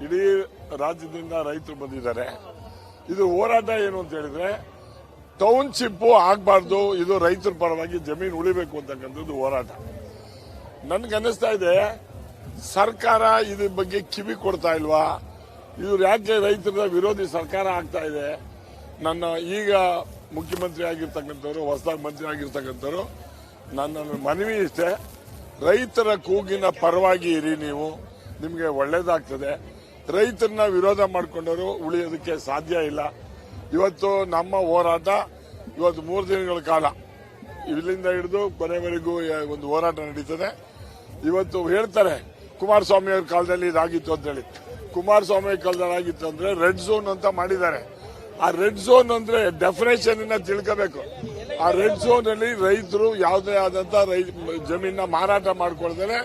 ಇಡೀ ರಾಜ್ಯದಿಂದ ರೈತರು ಬಂದಿದ್ದಾರೆ. ಇದು ಹೋರಾಟ ಏನು ಅಂತ ಹೇಳಿದ್ರೆ ಟೌನ್ಶಿಪ್ ಆಗಬಾರ್ದು, ಇದು ರೈತರ ಪರವಾಗಿ ಜಮೀನು ಉಳಿಬೇಕು ಅಂತಕ್ಕಂಥದ್ದು ಹೋರಾಟ. ನನ್ಗನ್ನಿಸ್ತಾ ಇದೆ ಸರ್ಕಾರ ಇದ್ರ ಬಗ್ಗೆ ಕಿವಿ ಕೊಡ್ತಾ ಇಲ್ವಾ, ಇವ್ರು ಯಾಕೆ ರೈತರ ವಿರೋಧಿ ಸರ್ಕಾರ ಆಗ್ತಾ ಇದೆ. ನನ್ನ ಈಗ ಮುಖ್ಯಮಂತ್ರಿ ಆಗಿರ್ತಕ್ಕಂಥವ್ರು, ಹೊಸದಾಗಿ ಮಂತ್ರಿ ಆಗಿರ್ತಕ್ಕಂಥವ್ರು, ನನ್ನ ಮನವಿ ಇಷ್ಟೇ, ರೈತರ ಕೂಗಿನ ಪರವಾಗಿ ಇರಿ, ನೀವು ನಿಮಗೆ ಒಳ್ಳೇದಾಗ್ತದೆ. ರೈತರನ್ನ ವಿರೋಧ ಮಾಡಿಕೊಂಡವರು ಉಳಿಯೋದಕ್ಕೆ ಸಾಧ್ಯ ಇಲ್ಲ. ಇವತ್ತು ನಮ್ಮ ಹೋರಾಟ ಇವತ್ತು 3 ದಿನಗಳ ಕಾಲ ಇಲ್ಲಿಂದ ಹಿಡಿದು ಕೊನೆವರೆಗೂ ಒಂದು ಹೋರಾಟ ನಡೀತದೆ. ಇವತ್ತು ಹೇಳ್ತಾರೆ ಕುಮಾರಸ್ವಾಮಿ ಅವ್ರ ಕಾಲದಲ್ಲಿ ಇದಾಗಿತ್ತು ಅಂತ ಹೇಳಿ. ಕುಮಾರಸ್ವಾಮಿ ಕಾಲದಲ್ಲಿ ಆಗಿತ್ತು ಅಂದ್ರೆ ರೆಡ್ ಝೋನ್ ಅಂತ ಮಾಡಿದ್ದಾರೆ. ಆ ರೆಡ್ ಝೋನ್ ಅಂದ್ರೆ ಡೆಫಿನೇಷನ್ ತಿಳ್ಕೋಬೇಕು. ಆ ರೆಡ್ ಝೋನ್ ಅಲ್ಲಿ ರೈತರು ಯಾವುದೇ ಆದಂತ ಜಮೀನ ಮಾರಾಟ ಮಾಡ್ಕೊಳ್ತಾರೆ,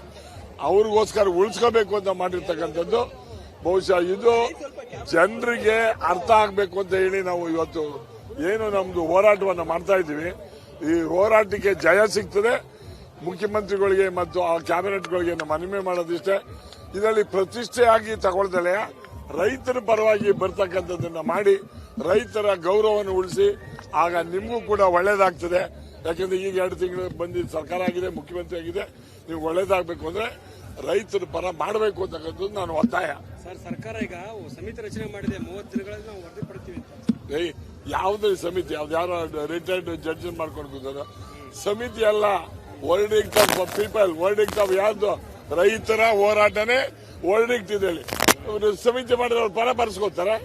ಅವ್ರಿಗೋಸ್ಕರ ಉಳಿಸ್ಕೋಬೇಕು ಅಂತ ಮಾಡಿರ್ತಕ್ಕಂಥದ್ದು. ಬಹುಶಃ ಇದು ಜನರಿಗೆ ಅರ್ಥ ಆಗ್ಬೇಕು ಅಂತ ಹೇಳಿ ನಾವು ಇವತ್ತು ಏನು ನಮ್ದು ಹೋರಾಟವನ್ನು ಮಾಡ್ತಾ ಇದ್ದೀವಿ. ಈ ಹೋರಾಟಕ್ಕೆ ಜಯ ಸಿಗ್ತದೆ. ಮುಖ್ಯಮಂತ್ರಿಗಳಿಗೆ ಮತ್ತು ಆ ಕ್ಯಾಬಿನೆಟ್ಗಳಿಗೆ ಮನವಿ ಮಾಡೋದಿಷ್ಟೇ, ಇದರಲ್ಲಿ ಪ್ರತಿಷ್ಠೆಯಾಗಿ ತಗೊಳ್ದಲೆ ರೈತರ ಪರವಾಗಿ ಬರ್ತಕ್ಕಂಥದ್ದನ್ನ ಮಾಡಿ ರೈತರ ಗೌರವವನ್ನು ಉಳಿಸಿ, ಆಗ ನಿಮಗೂ ಕೂಡ ಒಳ್ಳೇದಾಗ್ತದೆ. ಯಾಕಂದ್ರೆ ಈಗ 2 ತಿಂಗಳು ಬಂದಿದ್ದ ಸರ್ಕಾರ ಆಗಿದೆ, ಮುಖ್ಯಮಂತ್ರಿ ಆಗಿದೆ, ನೀವು ಒಳ್ಳೇದಾಗಬೇಕು ಅಂದ್ರೆ ರೈತರ ಪರ ಮಾಡಬೇಕು ಅಂತಕ್ಕಂಥದ್ದು ನಾನು ಒತ್ತಾಯ. ಸರ್, ಸರ್ಕಾರ ಈಗ ಸಮಿತಿ ರಚನೆ ಮಾಡಿದೆ, 30 ದಿನಗಳಲ್ಲಿ ನಾವು ವರದಿ ಪಡ್ತೀವಿ. ಯಾವುದೇ ಸಮಿತಿ, ಯಾವ್ದಾರು ರಿಟೈರ್ಡ್ ಜಡ್ಜ್ ಮಾಡ್ಕೊಂಡು ಕೂತಾರ ಸಮಿತಿ ಅಲ್ಲ. Verdict of people, verdict of ಯಾವ್ದು ರೈತರ ಹೋರಾಟನೇ ವರ್ಡಿಕ್ಟ್ ಇದೆ. ಸಮಿತಿ ಮಾಡಿದ್ರೆ ಅವ್ರು ಪರ ಬರ್ಸ್ಕೋತಾರೆ.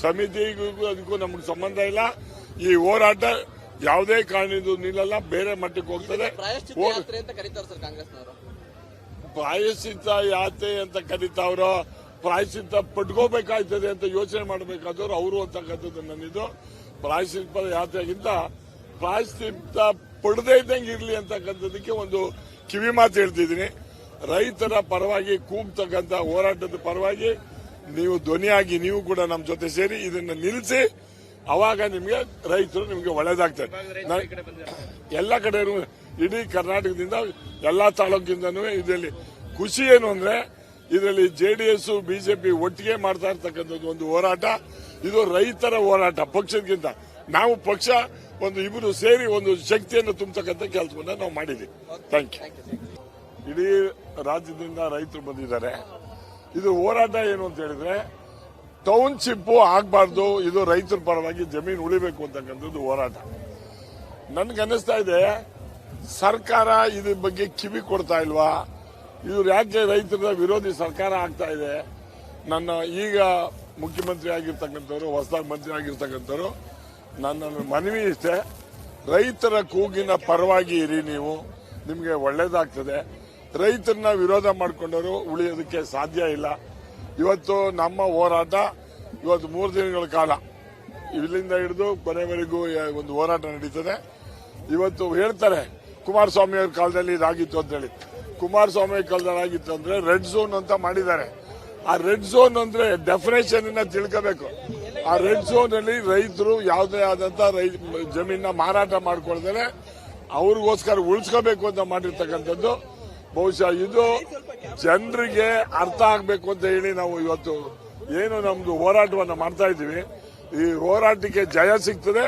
ಸಮಿತಿಗೂ ಅದಕ್ಕೂ ನಮ್ಗೆ ಸಂಬಂಧ ಇಲ್ಲ. ಈ ಹೋರಾಟ ಯಾವುದೇ ಕಾರಣದಿಂದ ನಿಲ್ಲಲ್ಲ, ಬೇರೆ ಮಟ್ಟಕ್ಕೆ ಹೋಗ್ತದೆ. ಪ್ರಾಯಶ್ಚಿತ್ತ ಯಾತ್ರೆ ಅಂತ ಕರೀತಾವ್ರೋ, ಪ್ರಾಯಶ್ಚಿತ್ತ ಪಟ್ಕೋಬೇಕಾಗ್ತದೆ ಅಂತ ಯೋಚನೆ ಮಾಡಬೇಕಾದವ್ರು ಅವರು ಅಂತಕ್ಕಂಥದ್ದು ನನ್ನಿದು. ಪ್ರಾಯಶ್ಚಿತ್ತ ಯಾತ್ರೆಗಿಂತ ಪ್ರಾಯಶ್ಚಿತ್ತ ಪಡದೇ ಇದ್ದಂಗೆ ಇರಲಿ ಅಂತಕ್ಕಂಥದಕ್ಕೆ ಒಂದು ಕಿವಿ ಮಾತು ಹೇಳ್ತಿದ್ದೀನಿ. ರೈತರ ಪರವಾಗಿ ಕೂಗ್ತಕ್ಕಂಥ ಹೋರಾಟದ ಪರವಾಗಿ ನೀವು ಧ್ವನಿಯಾಗಿ ನೀವು ಕೂಡ ನಮ್ಮ ಜೊತೆ ಸೇರಿ ಇದನ್ನ ನಿಲ್ಲಿಸಿ, ಅವಾಗ ನಿಮಗೆ ರೈತರು ನಿಮಗೆ ಒಳ್ಳೇದಾಗ್ತದೆ. ಎಲ್ಲ ಕಡೆ ಇಡೀ ಕರ್ನಾಟಕದಿಂದ ಎಲ್ಲಾ ತಾಲೂಕಿಂದನೂ ಇದರಲ್ಲಿ ಖುಷಿ ಏನು ಅಂದ್ರೆ ಇದರಲ್ಲಿ ಜೆಡಿಎಸ್ ಬಿಜೆಪಿ ಒಟ್ಟಿಗೆ ಮಾಡ್ತಾ ಇರ್ತಕ್ಕಂಥದ್ದು ಒಂದು ಹೋರಾಟ. ಇದು ರೈತರ ಹೋರಾಟ, ಪಕ್ಷಕ್ಕಿಂತ ನಾವು ಪಕ್ಷ ಒಂದು ಇಬ್ಬರು ಸೇರಿ ಒಂದು ಶಕ್ತಿಯನ್ನು ತುಂಬತಕ್ಕಂಥ ಕೆಲಸವನ್ನ ನಾವು ಮಾಡಿದ್ವಿ. Thank you. ಇಡೀ ರಾಜ್ಯದಿಂದ ರೈತರು ಬಂದಿದ್ದಾರೆ. ಇದು ಹೋರಾಟ ಏನು ಅಂತ ಹೇಳಿದ್ರೆ ಟೌನ್ಶಿಪ್ ಆಗಬಾರ್ದು, ಇದು ರೈತರ ಪರವಾಗಿ ಜಮೀನು ಉಳಿಬೇಕು ಅಂತಕ್ಕಂಥದ್ದು ಹೋರಾಟ. ನನ್ಗನ್ನಿಸ್ತಾ ಇದೆ ಸರ್ಕಾರ ಇದ್ರ ಬಗ್ಗೆ ಕಿವಿ ಕೊಡ್ತಾ ಇಲ್ವಾ, ಇವ್ರು ಯಾಕೆ ರೈತರ ವಿರೋಧಿ ಸರ್ಕಾರ ಆಗ್ತಾ ಇದೆ. ನನ್ನ ಈಗ ಮುಖ್ಯಮಂತ್ರಿ ಆಗಿರ್ತಕ್ಕಂಥವ್ರು, ಹೊಸದಾಗಿ ಮಂತ್ರಿ ಆಗಿರ್ತಕ್ಕಂಥವ್ರು, ನನ್ನ ಮನವಿ ಇಷ್ಟೇ, ರೈತರ ಕೂಗಿನ ಪರವಾಗಿ ಇರಿ, ನೀವು ನಿಮಗೆ ಒಳ್ಳೇದಾಗ್ತದೆ. ರೈತರನ್ನ ವಿರೋಧ ಮಾಡಿಕೊಂಡವರು ಉಳಿಯೋದಕ್ಕೆ ಸಾಧ್ಯ ಇಲ್ಲ. ಇವತ್ತು ನಮ್ಮ ಹೋರಾಟ ಇವತ್ತು 3 ದಿನಗಳ ಕಾಲ ಇಲ್ಲಿಂದ ಹಿಡಿದು ಕೊನೆವರೆಗೂ ಒಂದು ಹೋರಾಟ ನಡೀತದೆ. ಇವತ್ತು ಹೇಳ್ತಾರೆ ಕುಮಾರಸ್ವಾಮಿ ಅವ್ರ ಕಾಲದಲ್ಲಿ ಇದಾಗಿತ್ತು ಅಂತ ಹೇಳಿ. ಕುಮಾರಸ್ವಾಮಿ ಕಾಲದಲ್ಲಿ ಆಗಿತ್ತು ಅಂದ್ರೆ ರೆಡ್ ಝೋನ್ ಅಂತ ಮಾಡಿದ್ದಾರೆ. ಆ ರೆಡ್ ಝೋನ್ ಅಂದ್ರೆ ಡೆಫಿನೇಷನ್ ತಿಳ್ಕೋಬೇಕು. ಆ ರೆಡ್ ಝೋನ್ ಅಲ್ಲಿ ರೈತರು ಯಾವುದೇ ಆದಂತ ಜಮೀನ ಮಾರಾಟ ಮಾಡ್ಕೊಳ್ತಾರೆ, ಅವ್ರಿಗೋಸ್ಕರ ಉಳಿಸ್ಕೋಬೇಕು ಅಂತ ಮಾಡಿರ್ತಕ್ಕಂಥದ್ದು. ಬಹುಶಃ ಇದು ಜನರಿಗೆ ಅರ್ಥ ಆಗ್ಬೇಕು ಅಂತ ಹೇಳಿ ನಾವು ಇವತ್ತು ಏನು ನಮ್ದು ಹೋರಾಟವನ್ನು ಮಾಡ್ತಾ ಇದ್ದೀವಿ. ಈ ಹೋರಾಟಕ್ಕೆ ಜಯ ಸಿಗ್ತದೆ.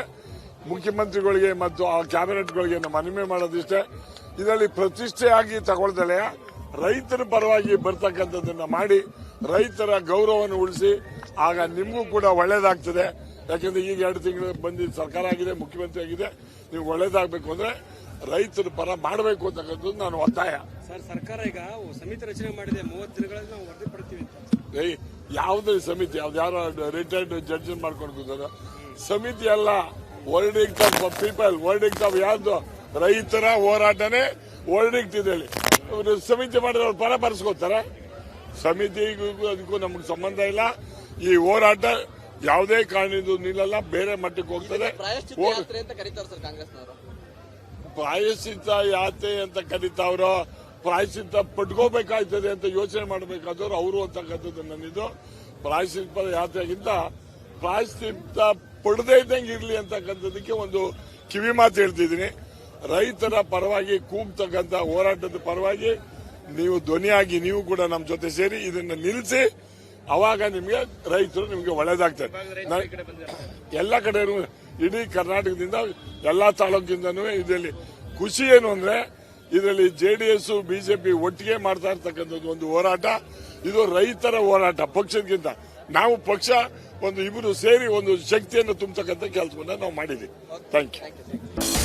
ಮುಖ್ಯಮಂತ್ರಿಗಳಿಗೆ ಮತ್ತು ಆ ಕ್ಯಾಬಿನೆಟ್ಗಳಿಗೆ ಮನವಿ ಮಾಡೋದಿಷ್ಟೇ, ಇದರಲ್ಲಿ ಪ್ರತಿಷ್ಠೆಯಾಗಿ ತಗೊಳ್ದಲೆ ರೈತರ ಪರವಾಗಿ ಬರ್ತಕ್ಕಂಥದ್ದನ್ನ ಮಾಡಿ ರೈತರ ಗೌರವವನ್ನು ಉಳಿಸಿ, ಆಗ ನಿಮಗೂ ಕೂಡ ಒಳ್ಳೇದಾಗ್ತದೆ. ಯಾಕಂದ್ರೆ ಈಗ 2 ತಿಂಗಳು ಬಂದಿದ್ದ ಸರ್ಕಾರ ಆಗಿದೆ, ಮುಖ್ಯಮಂತ್ರಿ ಆಗಿದೆ, ನೀವು ಒಳ್ಳೇದಾಗಬೇಕು ಅಂದ್ರೆ ರೈತರ ಪರ ಮಾಡಬೇಕು ಅಂತಕ್ಕಂಥದ್ದು ನಾನು ಒತ್ತಾಯ. ಸರ್, ಸರ್ಕಾರ ಈಗ ಸಮಿತಿ ರಚನೆ ಮಾಡಿದೆ, 30 ದಿನಗಳಲ್ಲಿ ನಾವು ವರದಿ ಪಡ್ತೀವಿ. ಯಾವುದೇ ಸಮಿತಿ, ಯಾವ್ದಾರು ರಿಟೈರ್ಡ್ ಜಡ್ಜ್ ಮಾಡ್ಕೊಂಡು ಕೂತಾರ ಸಮಿತಿ ಅಲ್ಲ. Verdict of people, verdict of ಯಾವ್ದು ರೈತರ ಹೋರಾಟನೇ ವರ್ಡಿಕ್ಟ್ ಇದೆ. ಸಮಿತಿ ಮಾಡಿದ್ರೆ ಅವ್ರು ಪರ ಬರ್ಸ್ಕೋತಾರೆ. ಸಮಿತಿಗೂ ಅದಕ್ಕೂ ನಮ್ಗೆ ಸಂಬಂಧ ಇಲ್ಲ. ಈ ಹೋರಾಟ ಯಾವುದೇ ಕಾರಣದಿಂದ ನಿಲ್ಲಲ್ಲ, ಬೇರೆ ಮಟ್ಟಕ್ಕೆ ಹೋಗ್ತದೆ. ಪ್ರಾಯಶ್ಚಿತ್ತ ಯಾತ್ರೆ ಅಂತ ಕರೀತಾವ್ರೋ, ಪ್ರಾಯಶ್ಚಿತ್ತ ಪಟ್ಕೋಬೇಕಾಗ್ತದೆ ಅಂತ ಯೋಚನೆ ಮಾಡಬೇಕಾದವ್ರು ಅವರು ಅಂತಕ್ಕಂಥದ್ದು ನನ್ನಿದು. ಪ್ರಾಯಶ್ಚಿತ್ತ ಯಾತ್ರೆಗಿಂತ ಪ್ರಾಯಶ್ಚಿತ್ತ ಪಡದೇ ಇದ್ದಂಗೆ ಇರಲಿ ಅಂತಕ್ಕಂಥದಕ್ಕೆ ಒಂದು ಕಿವಿ ಮಾತು ಹೇಳ್ತಿದ್ದೀನಿ. ರೈತರ ಪರವಾಗಿ ಕೂಗ್ತಕ್ಕಂಥ ಹೋರಾಟದ ಪರವಾಗಿ ನೀವು ಧ್ವನಿಯಾಗಿ ನೀವು ಕೂಡ ನಮ್ಮ ಜೊತೆ ಸೇರಿ ಇದನ್ನ ನಿಲ್ಲಿಸಿ, ಅವಾಗ ನಿಮಗೆ ರೈತರು ನಿಮಗೆ ಒಳ್ಳೇದಾಗ್ತದೆ. ಎಲ್ಲ ಕಡೆ ಇಡೀ ಕರ್ನಾಟಕದಿಂದ ಎಲ್ಲಾ ತಾಲೂಕಿಂದನೂ ಇದರಲ್ಲಿ ಖುಷಿ ಏನು ಅಂದ್ರೆ ಇದರಲ್ಲಿ ಜೆಡಿಎಸ್ ಬಿಜೆಪಿ ಒಟ್ಟಿಗೆ ಮಾಡ್ತಾ ಇರ್ತಕ್ಕಂಥದ್ದು ಒಂದು ಹೋರಾಟ. ಇದು ರೈತರ ಹೋರಾಟ ಪಕ್ಷಕ್ಕಿಂತ. ನಾವು ಪಕ್ಷ ಒಂದು ಇಬ್ಬರು ಸೇರಿ ಒಂದು ಶಕ್ತಿಯನ್ನು ತುಂಬತಕ್ಕಂಥ ಕೆಲಸವನ್ನ ನಾವು ಮಾಡಿದ್ದೀವಿ. Thank you.